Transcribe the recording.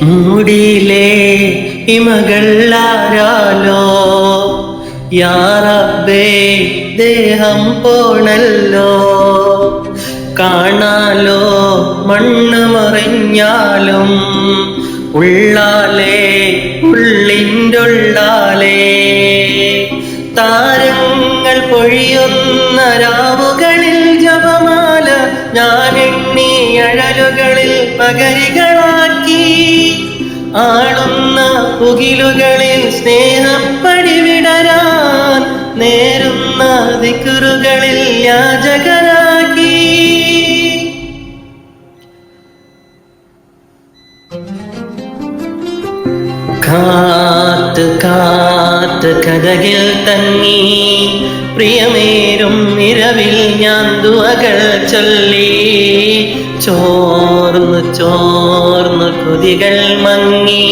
മൂടിയിലെ ഇമകൾ ആരാലോ യാ റബ്ബേ ദേഹം പോണല്ലോ കാണാലോ മണ്ണ് മറിഞ്ഞാലും ഉള്ളാലേ ഉള്ളിൻ്റെ ഉള്ളാലേ താരങ്ങൾ പൊഴിയുന്ന രാവുകളിൽ ജപമാല ഞാൻ എണ്ണി അഴലുകളിൽ പകരികളാക്കി ആളുന്ന പുകിലുകളിൽ സ്നേഹപ്പടി വിടരാൻ നേരുന്ന ദിക്റുകളിൽ യാചകരാക്കി കാത്ത് കാത്ത് കഥകിൽ തങ്ങി പ്രിയമേരും ഇരവിൽ ഞാൻ ദുആകൾ ചൊല്ലി ചോർന്നു ചോർന്നു കൊതികൾ മങ്ങി